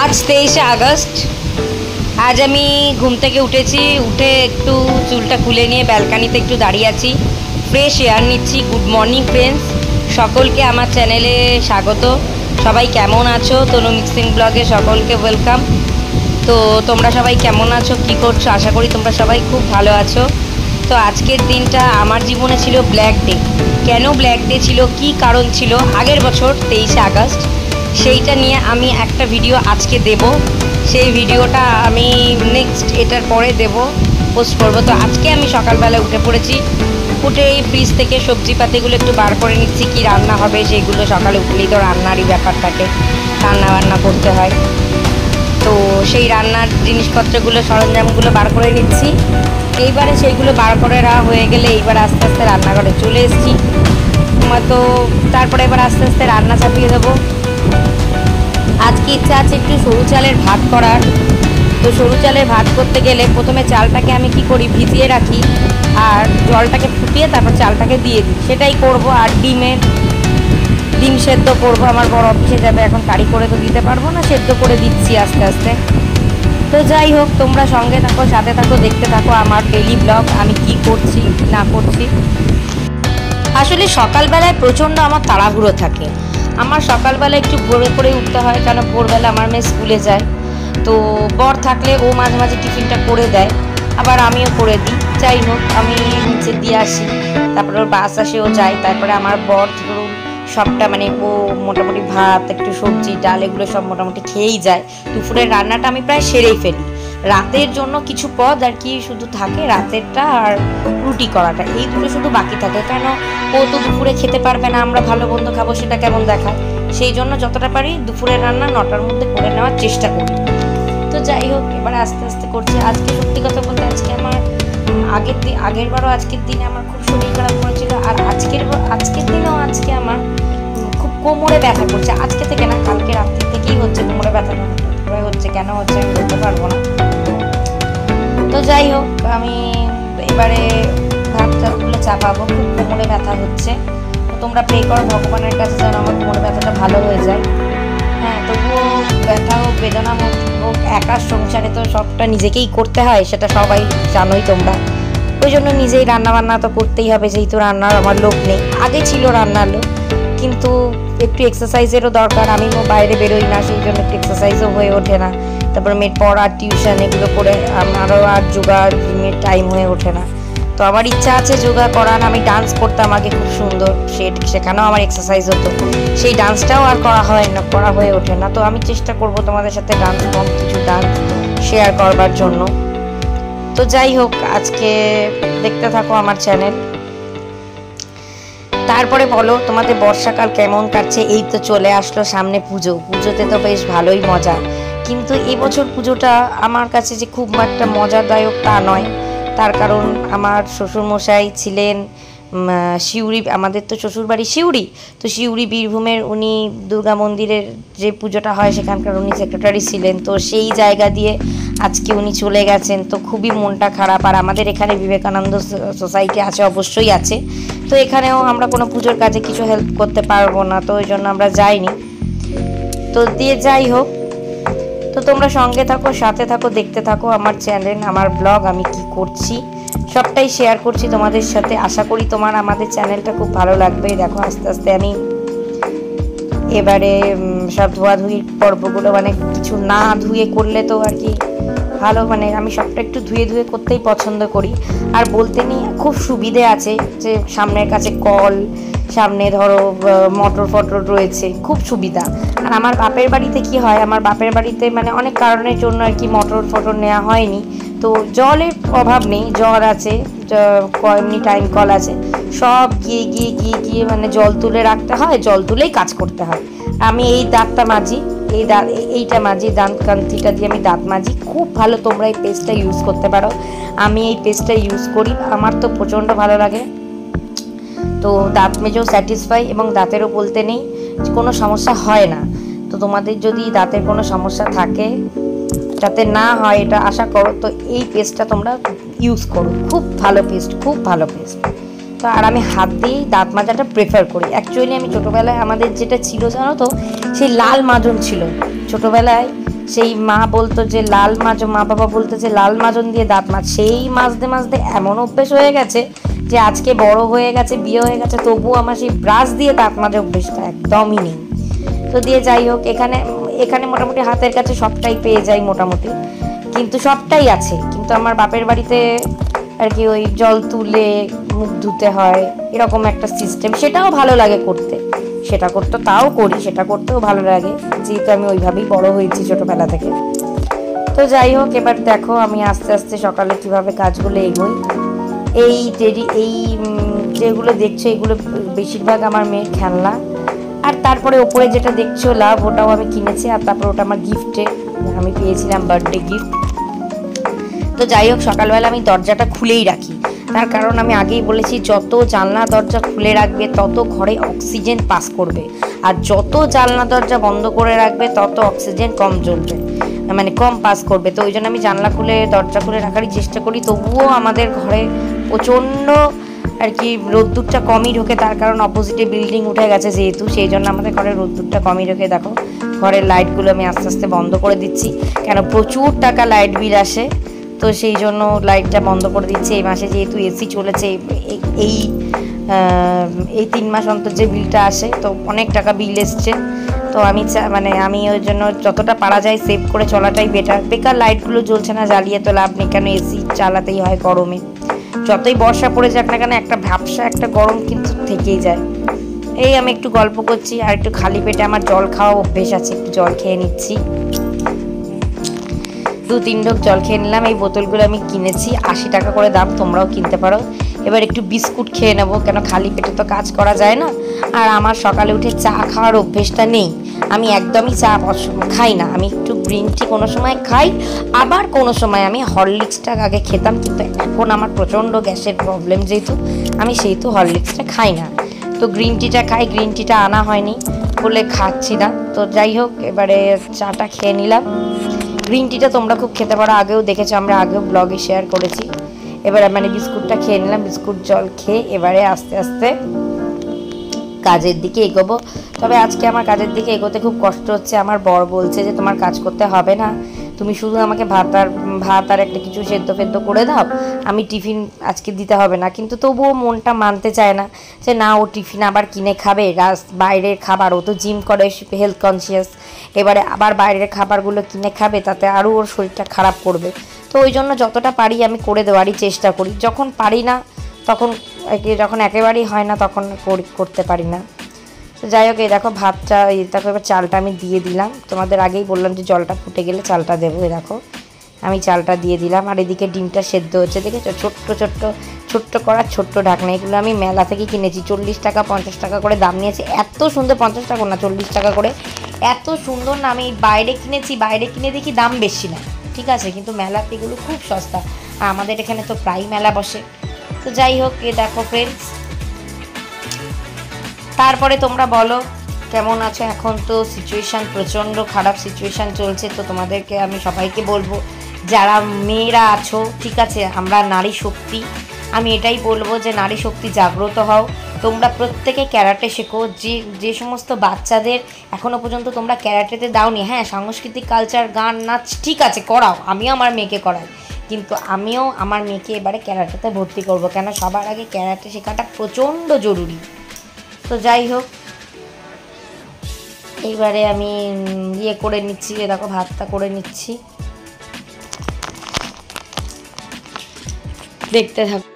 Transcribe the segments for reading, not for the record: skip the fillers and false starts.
आज 23 আগস্ট। आज আমি ঘুম থেকে উঠেছি, উঠে একটু চুলটা খুলে নিয়ে ব্যালকানিতে একটু দাঁড়িয়ে আছি, ফ্রেশ এয়ার নিচ্ছি। গুড মর্নিং ফ্রেন্ডস, সকলকে আমার চ্যানেলে স্বাগত। সবাই কেমন আছো? তনু মিক্সিং ব্লগে সকলকে ওয়েলকাম। তো তোমরা সবাই কেমন আছো, কী করছো? আশা করি তোমরা সবাই খুব ভালো আছো। তো আজকের দিনটা আমার জীবনে ছিল ব্ল্যাক ডে। কেন ব্ল্যাক ডে ছিল, কি কারণ ছিল, আগের বছর 23 আগস্ট, সেইটা নিয়ে আমি একটা ভিডিও আজকে দেব। সেই ভিডিওটা আমি নেক্সট এটার পরে দেব, পোস্ট করব। তো আজকে আমি সকালবেলা উঠে পড়েছি, উঠে এই ফ্রিজ থেকে সবজিপাতিগুলো একটু বার করে নিচ্ছি, কি রান্না হবে সেইগুলো। সকালে উঠলেই তো রান্নারই ব্যাপার থাকে, রান্না বান্না করতে হয়। তো সেই রান্নার জিনিসপত্রগুলো, সরঞ্জামগুলো বার করে নিচ্ছি। এইবারে সেইগুলো বার করে নেওয়া হয়ে গেলে এইবার আস্তে আস্তে রান্নাঘরে চলে এসেছি। তো তারপরে এবার আস্তে আস্তে রান্না চাপিয়ে দেবো। আজকে ইচ্ছা আছে একটু সরু চালের ভাত করার। তো সরু চালের ভাত করতে গেলে প্রথমে চালটাকে আমি কি করি, ভিজিয়ে রাখি, আর জলটাকে ফুটিয়ে তারপর চালটাকে দিয়ে দিই, সেটাই করব। আর ডিম সেদ্ধ করব। আমার বড় অফিসে যাবে, এখন কারি করে তো দিতে পারবো না, সেদ্ধ করে দিচ্ছি আস্তে আস্তে। তো যাই হোক, তোমরা সঙ্গে থাকো, সাথে থাকো, দেখতে থাকো আমার ডেইলি ব্লগ, আমি কি করছি না করছি। আসলে সকালবেলায় প্রচণ্ড আমার তাড়াহুড়ো থাকে। আমার সকালবেলা একটু ভোরে করে উঠতে হয়, কেন ভোরবেলা আমার মেয়ে স্কুলে যায়। তো বর থাকলে ও মাঝে মাঝে টিফিনটা করে দেয়, আবার আমিও করে দিই। যাই হোক, আমি নিচে দিয়ে আসি, তারপরে ওর বাস আসে, ও যায়। তারপরে আমার বর ধরুন সবটা মানে ও মোটামুটি ভাত, একটু সবজি, ডাল, এগুলো সব মোটামুটি খেয়েই যায়। দুপুরের রান্নাটা আমি প্রায় সেরেই ফেলি। রাতের জন্য কিছু পদ আর কি শুধু থাকে, রাতেরটা আর রুটি করাটা, এই দুটো শুধু বাকি থাকে। কেন ও তো দুপুরে খেতে পারবে না, আমরা ভালো মন্দ খাবো, সেটা কেমন দেখায়। সেই জন্য যতটা পারি দুপুরের রান্না 9টার মধ্যে করে নেওয়ার চেষ্টা করি। তো যাই হোক, এবার আস্তে আস্তে করছি। আজকে সত্যি কথা বলতে আজকে আমার আগের বারও আজকের দিনে আমার খুব শরীর খারাপ করেছিল, আর আজকের দিনেও আজকে আমার খুব কোমরে ব্যথা করছে। আজকে থেকে না, কালকে রাত্রি থেকেই হচ্ছে কোমরে ব্যথাটা, হচ্ছে কেন হচ্ছে আমি বলতে পারবো না। তো যাই হোক, আমি এবারে ভাতগুলো চাপাবো, খুব কোমরে ব্যথা হচ্ছে। তোমরা প্রে করো ভগবানের কাছে যেন আমার কোমরে ব্যথাটা ভালো হয়ে যায়। হ্যাঁ, তবুও ব্যথা হোক, বেদনা হোক, একার সংসারে তো সবটা নিজেকেই করতে হয়, সেটা সবাই জানোই তোমরা। ওই জন্য নিজেই রান্নাবান্না তো করতেই হবে, যেহেতু রান্নার আমার লোক নেই। আগে ছিল রান্নার লোক, কিন্তু একটু এক্সারসাইজেরও দরকার। আমি বাইরে বেরোই না, সেই জন্য একটু এক্সারসাইজও হয়ে ওঠে না। তারপরে মেয়ের পড়া, টিউশন, এগুলো করে আমারও আর যোগা জিমের টাইম হয়ে ওঠে না। তো আমার ইচ্ছা আছে যোগা করার। আমি ডান্স করতাম আগে খুব সুন্দর, সেখানেও আমার এক্সারসাইজ হতো। সেই ডান্সটাও আর করা হয়ে ওঠে না। তো আমি চেষ্টা করব তোমাদের সাথে কিছু ডান্স শেয়ার করবার জন্য। তো যাই হোক, আজকে দেখতে থাকো আমার চ্যানেল। তারপরে বলো তোমাদের বর্ষাকাল কেমন কাটছে? এই তো চলে আসলো সামনে পুজোতে তো বেশ ভালোই মজা। কিন্তু এবছর পুজোটা আমার কাছে যে খুব একটা মজাদায়ক তা নয়। তার কারণ আমার শ্বশুরমশাই ছিলেন সিউড়ি, আমাদের তো শ্বশুরবাড়ি সিউড়ি, তো সিউড়ি বীরভূমের উনি দুর্গা মন্দিরের যে পুজোটা হয় সেখানকার উনি সেক্রেটারি ছিলেন। তো সেই জায়গা দিয়ে আজকে উনি চলে গেছেন, তো খুবই মনটা খারাপ। আর আমাদের এখানে বিবেকানন্দ সোসাইটি আছে, অবশ্যই আছে। তো এখানেও আমরা কোনো পুজোর কাজে কিছু হেল্প করতে পারবো না, তো ওই জন্য আমরা যাইনি। তো দিয়ে যাই হোক, তো তোমরা সঙ্গে থাকো, সাথে থাকো, দেখতে থাকো আমার চ্যানেল, আমার ব্লগ, আমি কি করছি সবটাই শেয়ার করছি তোমাদের সাথে। আশা করি তোমার আমাদের চ্যানেলটা খুব ভালো লাগবে। দেখো আস্তে আস্তে আমি এবারে সব ধোয়াধুয়ির পর্বগুলো, মানে কিছু না ধুয়ে করলে তো আর কি ভালো, মানে আমি সবটা একটু ধুয়ে করতেই পছন্দ করি। আর বলতে নেই, খুব সুবিধে আছে যে সামনের কাছে কল, সামনে ধরো মোটর ফটর রয়েছে, খুব সুবিধা। আর আমার বাপের বাড়িতে কি হয়, আমার বাপের বাড়িতে মানে অনেক কারণের জন্য আর কি মোটর ফটর নেওয়া হয়নি। তো জলের অভাব নেই, জল আছে, এমনি টাইম কল আছে। সব গিয়ে মানে জল তুলে রাখতে হয়, জল তুলেই কাজ করতে হয়। আমি এই দাঁতটা মাজি, এইটা মাজি, দাঁত কান্তিটা দিয়ে আমি দাঁত মাজি। খুব ভালো, তোমরা এই পেস্টটা ইউজ করতে পারো। আমি এই পেস্টটা ইউজ করি, আমার তো প্রচণ্ড ভালো লাগে। তো দাঁত মেজেও স্যাটিসফাই, এবং দাঁতেরও বলতে নেই কোনো সমস্যা হয় না। তো তোমাদের যদি দাঁতের কোনো সমস্যা থাকে, যাতে না হয় এটা আশা করো, তো এই পেস্টটা তোমরা ইউজ করো। খুব ভালো পেস্ট, খুব ভালো পেস্ট। তো আর আমি হাত দিয়েই দাঁত মাজাটা প্রেফার করি। অ্যাকচুয়ালি আমি ছোটোবেলায় আমাদের যেটা ছিল জানো তো, সেই লাল মাজন ছিল ছোটোবেলায়। সেই মা বলতো যে লাল মাজন, মা বাবা বলতো যে লাল মাজন দিয়ে দাঁত মাজ। সেই মাজতে মাজতে এমন অভ্যেস হয়ে গেছে যে আজকে বড় হয়ে গেছে, বিয়ে হয়ে গেছে, তবুও আমার সেই ব্রাশ দিয়ে দাঁত মাজা অভ্যেসটা একদমই নেই। তো দিয়ে যাই হোক, এখানে মোটামুটি হাতের কাছে সবটাই পেয়ে যাই মোটামুটি, কিন্তু সবটাই আছে। কিন্তু আমার বাপের বাড়িতে আর কি ওই জল তুলে মুখ ধুতে হয়, এরকম একটা সিস্টেম। সেটাও ভালো লাগে করতে, সেটা করতে তাও করি, সেটা করতেও ভালো লাগে, যেহেতু আমি ওইভাবেই বড় হয়েছি ছোটোবেলা থেকে। তো যাই হোক, এবার দেখো আমি আস্তে আস্তে সকালে কীভাবে কাজগুলো এগোই। এই যেগুলো দেখছো এগুলো বেশিরভাগ আমার মেয়ের খেলনা। আর তারপরে ওপরে যেটা দেখছো লাভ, ওটাও আমি কিনেছি। আর তারপর ওটা আমার গিফটে আমি পেয়েছিলাম, বার্থডে গিফট। তো যাই হোক, সকালবেলা আমি দরজাটা খুলেই রাখি, তার কারণ আমি আগেই বলেছি যত জানলা দরজা খুলে রাখবে তত ঘরে অক্সিজেন পাস করবে, আর যত জানলা দরজা বন্ধ করে রাখবে তত অক্সিজেন কম জ্বলবে, মানে কম পাস করবে। তো ওই জন্য আমি দরজা খুলে রাখারই চেষ্টা করি। তবুও আমাদের ঘরে প্রচণ্ড আর কি রোদ্দুরটা কমই ঢোকে, তার কারণ অপোজিটে বিল্ডিং উঠে গেছে যেহেতু, সেই জন্য আমাদের ঘরে রোদ্দুরটা কমই ঢোকে। দেখো ঘরের লাইটগুলো আমি আস্তে আস্তে বন্ধ করে দিচ্ছি, কেন প্রচুর টাকা লাইট বিল আসে, তো সেই জন্য লাইটটা বন্ধ করে দিচ্ছি। এই মাসে যেহেতু এসি চলেছে, এই 3 মাস অন্তর যে বিলটা আসে, তো অনেক টাকা বিল এসছে। তো আমি ওই জন্য যতটা পারা যায় সেভ করে চলাটাই বেটার। বেকার লাইটগুলো জ্বলছে না, জ্বালিয়ে তো লাভ নেই, কেন এসি চালাতেই হয় গরমে। যতই বর্ষা পড়ে যাক না কেন, একটা ভ্যাপসা একটা গরম কিন্তু থেকেই যায়। এই আমি একটু গল্প করছি, আর একটু খালি পেটে আমার জল খাওয়া অভ্যেস আছে, একটু জল খেয়ে নিচ্ছি। 2-3 ঢোক জল খেয়ে নিলাম। এই বোতলগুলো আমি কিনেছি, 80 টাকা করে দাম, তোমরাও কিনতে পারো। এবার একটু বিস্কুট খেয়ে নেবো, কেন খালি পেটে তো কাজ করা যায় না। আর আমার সকালে উঠে চা খাওয়ার অভ্যেসটা নেই, আমি একদমই চা খাই না। আমি একটু গ্রিন টি কোনো সময় খাই, আবার কোনো সময় আমি হরলিক্সটা আগে খেতাম, কিন্তু এখন আমার প্রচণ্ড গ্যাসের প্রবলেম যেহেতু, আমি সেহেতু হরলিক্সটা খাই না। তো গ্রিন টিটা খাই, গ্রিন টিটা আনা হয়নি বলে খাচ্ছি না। তো যাই হোক, এবারে চাটা খেয়ে নিলাম। গ্রিন টিটা তোমরা খুব খেতে পারো, আগেও দেখেছো, আমরা আগেও ব্লগে শেয়ার করেছি। এবারে মানে বিস্কুটটা খেয়ে নিলাম, বিস্কুট জল খেয়ে এবারে আস্তে আস্তে কাজের দিকে এগোবো। তবে আজকে আমার কাজের দিকে এগোতে খুব কষ্ট হচ্ছে। আমার বর বলছে যে তোমার কাজ করতে হবে না, তুমি শুধু আমাকে ভাত আর একটা কিছু সেদ্ধ ফেদ্ধ করে দাও, আমি টিফিন আজকে দিতে হবে না। কিন্তু তবুও মনটা মানতে চায় না যে না, ও টিফিন আবার কিনে খাবে, বাইরের খাবার, ও তো জিম করে, হেলথ কনসিয়াস, এবারে আবার বাইরের খাবারগুলো কিনে খাবে, তাতে আরও ওর শরীরটা খারাপ করবে। তো ওই জন্য যতটা পারি আমি করে দেওয়ারই চেষ্টা করি। যখন পারি না তখন, যখন একেবারেই হয় না তখন করতে পারি না। তো যাই হোক, এই দেখো ভাতটা, দেখো এবার চালটা আমি দিয়ে দিলাম। তোমাদের আগেই বললাম যে জলটা ফুটে গেলে চালটা দেবো। এই দেখো আমি চালটা দিয়ে দিলাম, আর এদিকে ডিমটা সেদ্ধ হচ্ছে। দেখেছো ছোট্ট করার ছোট্ট ঢাকনা, এগুলো আমি মেলা থেকে কিনেছি, 40 টাকা 50 টাকা করে দাম নিয়েছে। এত সুন্দর, 50 টাকা না 40 টাকা করে, এত সুন্দর না। আমি বাইরে কিনেছি, বাইরে কিনে দেখি দাম বেশি না, ঠিক আছে, কিন্তু মেলাতে এগুলো খুব সস্তা, আর আমাদের এখানে তো প্রায় মেলা বসে। তো যাই হোক, এ দেখো ফ্রেন্ডস, তারপরে তোমরা বলো কেমন আছো। এখন তো সিচুয়েশান প্রচণ্ড খারাপ সিচুয়েশান চলছে। তো তোমাদেরকে আমি সবাইকে বলবো, যারা মেয়েরা আছো, ঠিক আছে, আমরা নারী শক্তি, আমি এটাই বলবো যে নারী শক্তি জাগ্রত হও। তোমরা প্রত্যেকে ক্যারাটে শেখো। যে সমস্ত বাচ্চাদের এখনও পর্যন্ত তোমরা ক্যারাটেতে দাওনি, হ্যাঁ, সাংস্কৃতিক কালচার, গান নাচ ঠিক আছে করাও, আমিও আমার মেয়েকে করাই, কিন্তু আমিও আমার মেয়েকে এবারে ক্যারাটেতে ভর্তি করব, কেন সবার আগে ক্যারাটে শেখাটা প্রচণ্ড জরুরি। তো যাই হোক, এইবারে আমি করে নিচ্ছি, দেখো ভাতটা করে নিচ্ছি, দেখতে থাকো।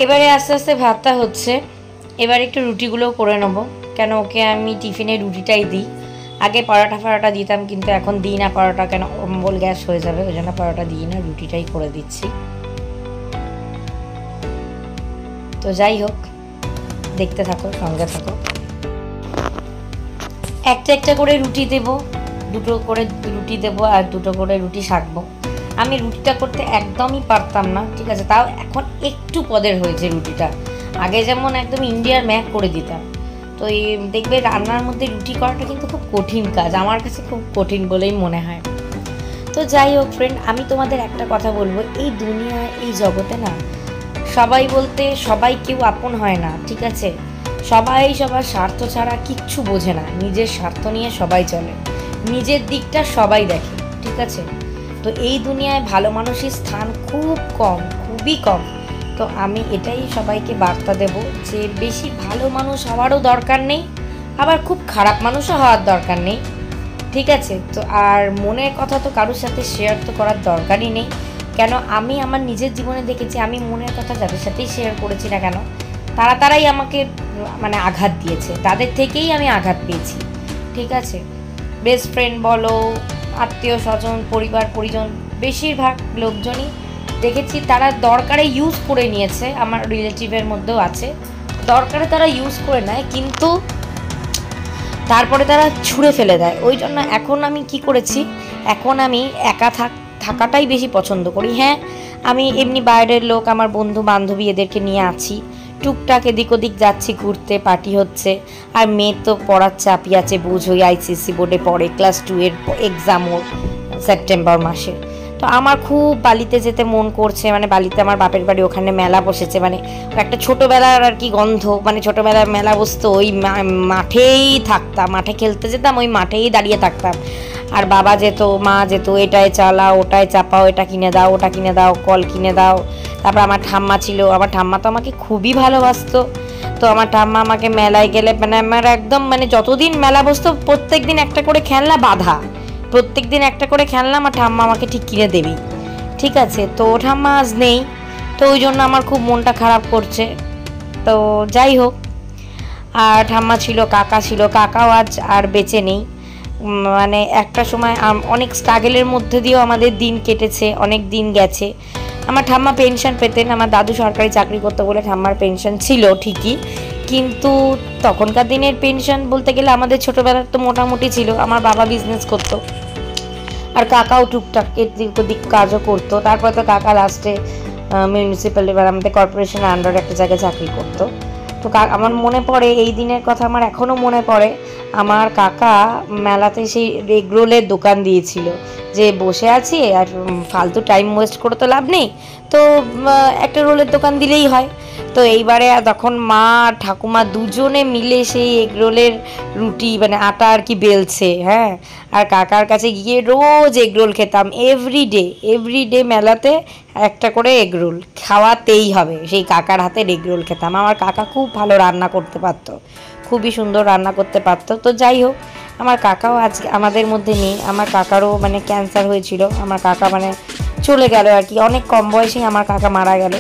এবারে আস্তে আস্তে ভাতটা হচ্ছে, এবার একটু রুটিগুলোও করে নেবো, কেন ওকে আমি টিফিনে রুটিটাই দিই। আগে পরোটা দিতাম, কিন্তু এখন দিই না পরোটা, কেন অম্বল গ্যাস হয়ে যাবে, ওই জন্য পরোটা দিই না, রুটিটাই করে দিচ্ছি। তো যাই হোক, দেখতে থাকো, সঙ্গে থাকো। একটা একটা করে রুটি দেব, দুটো করে রুটি দেবো আর দুটো করে রুটি শাকবো। আমি রুটিটা করতে একদমই পারতাম না, ঠিক আছে, তাও এখন একটু পদের হয়েছে রুটিটা। আগে যেমন একদম ইন্ডিয়ার ম্যাক করে দিতাম। তো এই দেখবে রান্নার মধ্যে রুটি করাটা কিন্তু খুব কঠিন কাজ, আমার কাছে খুব কঠিন বলেই মনে হয়। তো যাই হোক ফ্রেন্ড, আমি তোমাদের একটা কথা বলবো, এই দুনিয়া, এই জগতে না, সবাই বলতে সবাই কেউ আপন হয় না, ঠিক আছে। সবাই সবার স্বার্থ ছাড়া কিচ্ছু বোঝে না, নিজের স্বার্থ নিয়ে সবাই চলে, নিজের দিকটা সবাই দেখে, ঠিক আছে। তো এই দুনিয়ায় ভালো মানুষের স্থান খুব কম, খুবই কম। তো আমি এটাই সবাইকে বার্তা দেব যে বেশি ভালো মানুষ হওয়ারও দরকার নেই, আবার খুব খারাপ মানুষও হওয়ার দরকার নেই, ঠিক আছে। তো আর মনের কথা তো কারোর সাথে শেয়ার তো করার দরকারই নেই, কেন আমি আমার নিজের জীবনে দেখেছি, আমি মনের কথা যাদের সাথেই শেয়ার করেছি না কেন, তারাই আমাকে মানে আঘাত দিয়েছে, তাদের থেকেই আমি আঘাত পেয়েছি, ঠিক আছে। বেস্ট ফ্রেন্ড বলো, আত্মীয় স্বজন, পরিবার পরিজন, বেশিরভাগ লোকজনই দেখেছি তারা দরকারে ইউজ করে নিয়েছে। আমার রিলেটিভের মধ্যেও আছে, দরকারে তারা ইউজ করে নেয়, কিন্তু তারপরে তারা ছুঁড়ে ফেলে দেয়। ওই জন্য এখন আমি কি করেছি, এখন আমি একা থাকাটাই বেশি পছন্দ করি। হ্যাঁ, আমি এমনি বাইরের লোক, আমার বন্ধু বান্ধবী এদেরকে নিয়ে আছি, টুকটাক এদিক ওদিক যাচ্ছি ঘুরতে, পার্টি হচ্ছে। আর মেয়ে তো পড়ার চাপই আছে, বুঝোই, আইসিএসসি বোর্ডে পড়ে, ক্লাস 2 এর এক্সাম ওর সেপ্টেম্বর মাসে। তো আমার খুব বালিতে যেতে মন করছে, মানে বালিতে আমার বাপের বাড়ি, ওখানে মেলা বসেছে, মানে একটা ছোটোবেলার আর কি গন্ধ, মানে ছোটোবেলার মেলা বসতো, ওই মাঠেই থাকতাম, মাঠে খেলতে যেতাম, ওই মাঠেই দাঁড়িয়ে থাকতাম। আর বাবা যেত, মা যেত, এটায় চালাও, ওটায় চাপাও, এটা কিনে দাও, ওটা কিনে দাও, কল কিনে দাও। তারপর আমার ঠাম্মা ছিল, আমার ঠাম্মা তো আমাকে খুবই ভালোবাসতো। তো আমার ঠাম্মা আমাকে মেলায় গেলে, মানে আমার একদম, মানে যতদিন মেলা বসতো প্রত্যেক দিন একটা করে খেলনা বাঁধা, প্রত্যেক দিন একটা করে খেলনা আমার ঠাম্মা আমাকে ঠিক কিনে দেবেই, ঠিক আছে। তো ঠাম্মা আজ নেই, তো ওই জন্য আমার খুব মনটা খারাপ করছে। তো যাই হোক, আর ঠাম্মা ছিল, কাকা ছিল, কাকাও আজ আর বেঁচে নেই। মানে একটা সময় অনেক স্ট্রাগলের মধ্যে দিয়েও আমাদের দিন কেটেছে, অনেক দিন গেছে। আমার ঠাম্মা পেনশন পেতেন, আমার দাদু সরকারি চাকরি করতো বলে ঠাম্মার পেনশন ছিল ঠিকই, কিন্তু তখনকার দিনের পেনশন বলতে গেলে আমাদের ছোটোবেলার তো মোটামুটি ছিল। আমার বাবা বিজনেস করতো, আর কাকাও টুকটাক এদিক ওদিক কাজও করতো। তারপর তো কাকা লাস্টে মিউনিসিপ্যালিটি, আমাদের কর্পোরেশনের আন্ডারে একটা জায়গায় চাকরি করতো। তো আমার মনে পড়ে এই দিনের কথা, আমার এখনও মনে পড়ে, আমার কাকা মেলাতে সেই এগরোলের দোকান দিয়েছিল, যে বসে আছি আর ফালতু টাইম ওয়েস্ট করে তো লাভ নেই, তো একটা রোলের দোকান দিলেই হয়। তো এইবারে তখন মা আর ঠাকুমা দুজনে মিলে সেই এগরোলের রুটি, মানে আটা আর কি বেলছে, হ্যাঁ। আর কাকার কাছে গিয়ে রোজ এগরোল খেতাম, এভরিডে মেলাতে একটা করে এগরোল খাওয়াতেই হবে, সেই কাকার হাতের এগরোল খেতাম। আমার কাকা খুব ভালো রান্না করতে পারতো, খুবই সুন্দর রান্না করতে পারতো। তো যাই হোক, আমার কাকাও আজকে আমাদের মধ্যে নেই, আমার কাকারও মানে ক্যান্সার হয়েছিল, আমার কাকা মানে চলে গেল আর কি, অনেক কম বয়সেই আমার কাকা মারা গেল।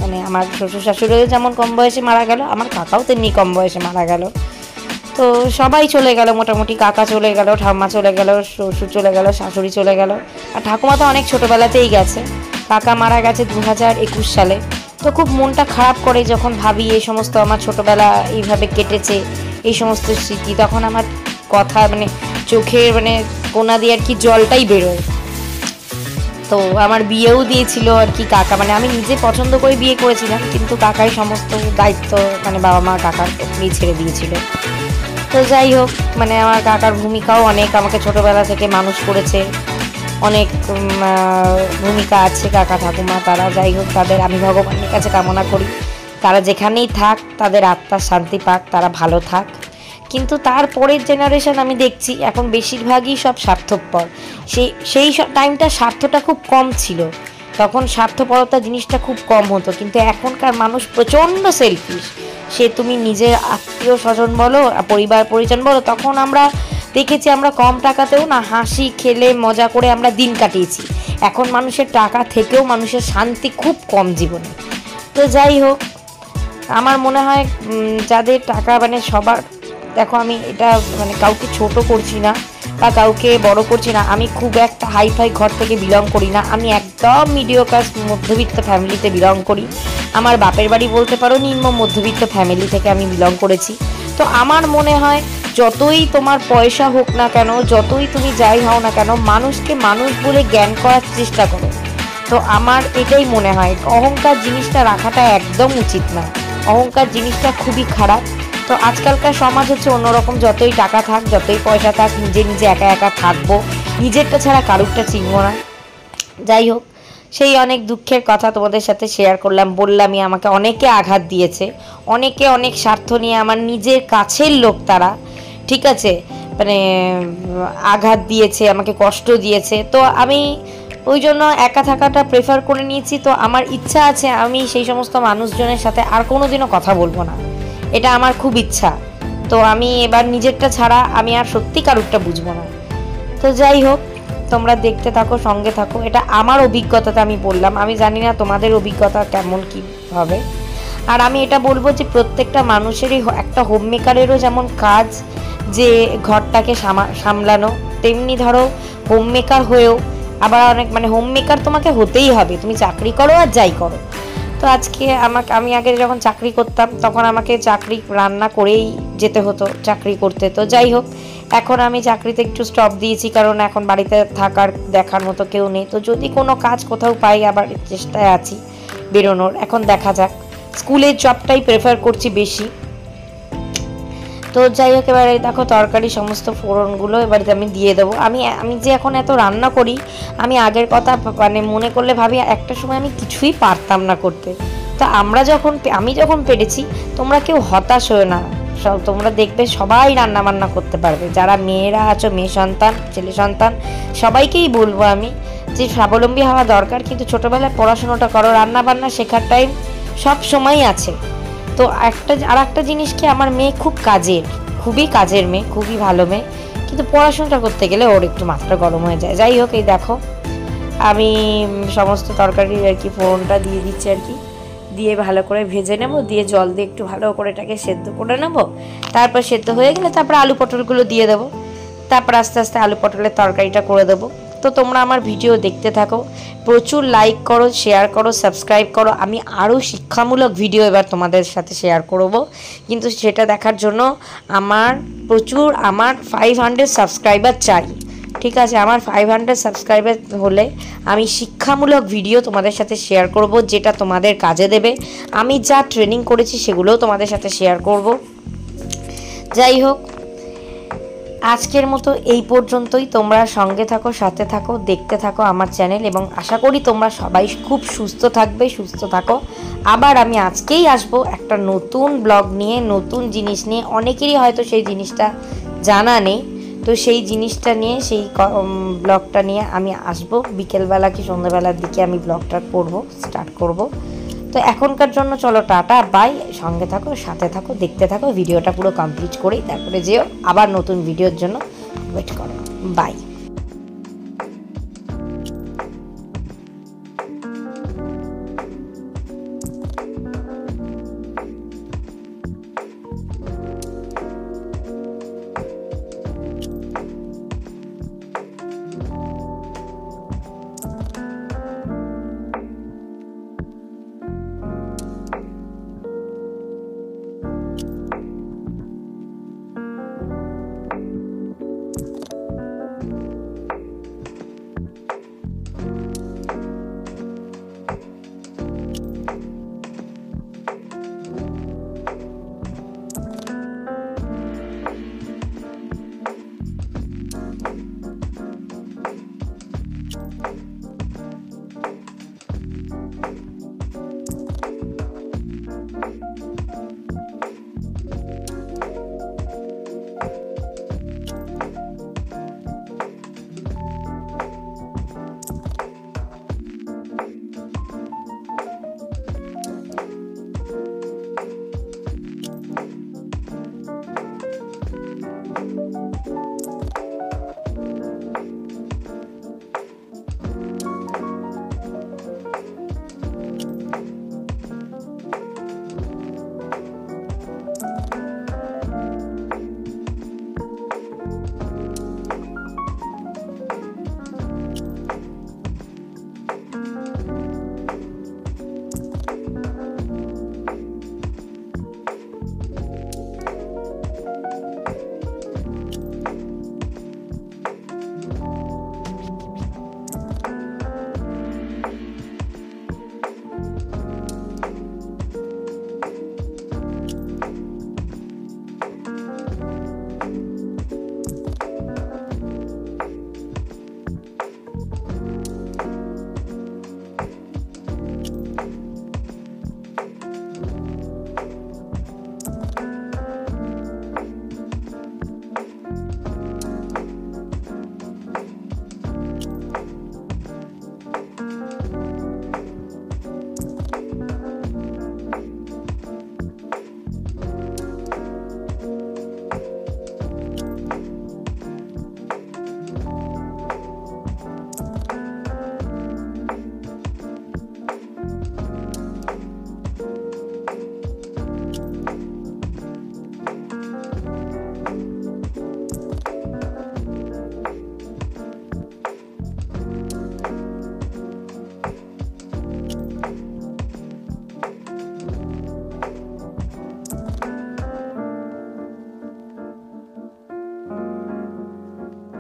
মানে আমার শ্বশুর শাশুড়িও যেমন কম বয়সে মারা গেল, আমার কাকাও তেমনি কম বয়সে মারা গেল। তো সবাই চলে গেল মোটামুটি, কাকা চলে গেল, ঠাম্মা চলে গেল, শ্বশুর চলে গেল, শাশুড়ি চলে গেল, আর ঠাকুমা তো অনেক ছোটোবেলাতেই গেছে। কাকা মারা গেছে 2021 সালে। তো খুব মনটা খারাপ করে যখন ভাবি এই সমস্ত আমার ছোটোবেলা এইভাবে কেটেছে, এই সমস্ত স্মৃতি, তখন আমার কথা মানে চোখের মানে কোনা দিয়ে আর কি জলটাই বেরোয়। তো আমার বিয়েও দিয়েছিল আর কি কাকা, মানে আমি নিজে পছন্দ করে বিয়ে করেছিলাম, কিন্তু কাকাই সমস্ত দায়িত্ব মানে বাবা মা কাকার উপরেই ছেড়ে দিয়েছিল। তো যাই হোক, মানে আমার কাকার ভূমিকাও অনেক, আমাকে ছোটোবেলা থেকে মানুষ করেছে, অনেক ভূমিকা আছে কাকা ঠাকুমা, তারা যাই হোক, তাদের আমি ভগবানের কাছে কামনা করি তারা যেখানেই থাক তাদের আত্মার শান্তি পাক, তারা ভালো থাক। কিন্তু তারপরের জেনারেশন আমি দেখছি এখন বেশিরভাগই সব স্বার্থপর। সেই টাইমটা স্বার্থটা খুব কম ছিল, তখন স্বার্থপরতা জিনিসটা খুব কম হতো, কিন্তু এখনকার মানুষ প্রচণ্ড সেলফিশ। সে তুমি নিজের আত্মীয় স্বজন বলো, পরিবার পরিজন বলো, তখন আমরা দেখেছি আমরা কম টাকাতেও না হাসি খেলে মজা করে আমরা দিন কাটিয়েছি। এখন মানুষের টাকা থেকেও মানুষের শান্তি খুব কম জীবনে। তো যাই হোক, আমার মনে হয় যাদের টাকা মানে সবার, দেখো আমি এটা মানে কাউকে ছোট করছি না বা কাউকে বড় করছি না, আমি খুব একটা হাইফাই ঘর থেকে বিলং করি না, আমি একদম মিডিয়াম ক্লাস মধ্যবিত্ত ফ্যামিলিতে বিলং করি। আমার বাপের বাড়ি বলতে পারো নিম্ন মধ্যবিত্ত ফ্যামিলি থেকে আমি বিলং করেছি। তো আমার মনে হয় যতই তোমার পয়সা হোক না কেন, যতই তুমি যাই হও না কেন, মানুষকে মানুষ বলে জ্ঞান করার চেষ্টা করো। তো আমার এটাই মনে হয় অহংকার জিনিসটা রাখাটা একদম উচিত না, অহংকার জিনিসটা খুবই খারাপ। তো আজকালকার সমাজ হচ্ছে অন্যরকম, যতই টাকা থাক যতই পয়সা থাক নিজে নিজে একা একা থাকবো, নিজেরটা ছাড়া কারুরটা চিনবো না। যাই হোক, সেই অনেক দুঃখের কথা তোমাদের সাথে শেয়ার করলাম, বললামই আমাকে অনেকে আঘাত দিয়েছে, অনেকে অনেক স্বার্থ নিয়ে, আমার নিজের কাছের লোক তারা, ঠিক আছে, মানে আঘাত দিয়েছে, আমাকে কষ্ট দিয়েছে। তো আমি ওই জন্য একা থাকাটা প্রেফার করে নিয়েছি। তো আমার ইচ্ছা আছে আমি সেই সমস্ত মানুষজনের সাথে আর কোনো দিনও কথা বলবো না, এটা আমার খুব ইচ্ছা। তো আমি এবার নিজেরটা ছাড়া আমি আর সত্যি কারুরটা বুঝবো না। তো যাই হোক, তোমরা দেখতে থাকো, সঙ্গে থাকো, এটা আমার অভিজ্ঞতাতে আমি বললাম, আমি জানি না তোমাদের অভিজ্ঞতা কেমন কী হবে। আর আমি এটা বলবো যে প্রত্যেকটা মানুষেরই একটা হোম মেকারেরও যেমন কাজ যে ঘরটাকে সামলানো, তেমনি ধরো হোম মেকার হয়েও আবার অনেক মানে হোম মেকার তোমাকে হতেই হবে, তুমি চাকরি করো আর যাই করো। তো আজকে আমি আগে যখন চাকরি করতাম তখন আমাকে চাকরি রান্না করেই যেতে হতো চাকরি করতে। তো যাই হোক, এখন আমি চাকরিতে একটু স্টপ দিয়েছি, কারণ এখন বাড়িতে থাকার দেখার মতো কেউ নেই। তো যদি কোনো কাজ কোথাও পাই আবার চেষ্টায় আছি বেরোনোর, এখন দেখা যাক। স্কুলের জবটাই প্রেফার করছি বেশি। তো যাই হোক, এবারে দেখো তরকারি সমস্ত ফোড়নগুলো এবারে আমি দিয়ে দেবো। আমি যে এখন এত রান্না করি, আমি আগের কথা মানে মনে করলে ভাবি একটা সময় আমি কিছুই পারতাম না করতে। তো আমি যখন পেরেছি, তোমরা কেউ হতাশ হয়ে না, তোমরা দেখবে সবাই রান্না বান্না করতে পারবে। যারা মেয়েরা আছো, মেয়ে সন্তান ছেলে সন্তান, সবাইকেই বলবো আমি যে স্বাবলম্বী হওয়া দরকার, কিন্তু ছোটোবেলায় পড়াশোনাটা করো, রান্না বান্না শেখার টাইম সব সময়ই আছে। তো একটা জিনিস কি, আমার মেয়ে খুবই কাজের মেয়ে, খুবই ভালো মেয়ে, কিন্তু পড়াশোনাটা করতে গেলে ওর একটু মাথা গরম হয়ে যায়। যাই হোক, এই দেখো আমি সমস্ত তরকারি আর কি ফোড়নটা দিয়ে দিচ্ছি আর কি, দিয়ে ভালো করে ভেজে নেব, দিয়ে জল দিয়ে একটু ভালো করে এটাকে সেদ্ধ করে নেব। তারপর সেদ্ধ হয়ে গেলে তারপর আলু পটলগুলো দিয়ে দেবো, তারপর আস্তে আস্তে আলু পটলের তরকারিটা করে দেবো। তো তোমরা আমার ভিডিও দেখতে থাকো, প্রচুর লাইক করো, শেয়ার করো, সাবস্ক্রাইব করো। আমি আরও শিক্ষামূলক ভিডিও এবার তোমাদের সাথে শেয়ার করব, কিন্তু সেটা দেখার জন্য আমার 500 সাবস্ক্রাইবার চাই, ঠিক আছে? আমার 500 সাবস্ক্রাইবার হলে আমি শিক্ষামূলক ভিডিও তোমাদের সাথে শেয়ার করব, যেটা তোমাদের কাজে দেবে। আমি যা ট্রেনিং করেছি সেগুলোও তোমাদের সাথে শেয়ার করব। যাই হোক, আজকের মতো এই পর্যন্তই। তোমরা সঙ্গে থাকো, সাথে থাকো, দেখতে থাকো আমার চ্যানেল, এবং আশা করি তোমরা সবাই খুব সুস্থ থাকবে, সুস্থ থাকো। আবার আমি আজকেই আসবো একটা নতুন ব্লগ নিয়ে, নতুন জিনিস নিয়ে। অনেকেরই হয়তো সেই জিনিসটা জানা নেই, তো সেই জিনিসটা নিয়ে, সেই ব্লগটা নিয়ে আমি আসবো বিকেলবেলা কি সন্ধ্যাবেলার দিকে আমি ব্লগটা স্টার্ট করব। তো এখনকার জন্য চলো টাটা, বাই। সঙ্গে থাকো, সাথে থাকো, দেখতে থাকো, ভিডিওটা পুরো কমপ্লিট করেই তারপরে যেও আবার নতুন ভিডিওর জন্য ওয়েট করো। বাই।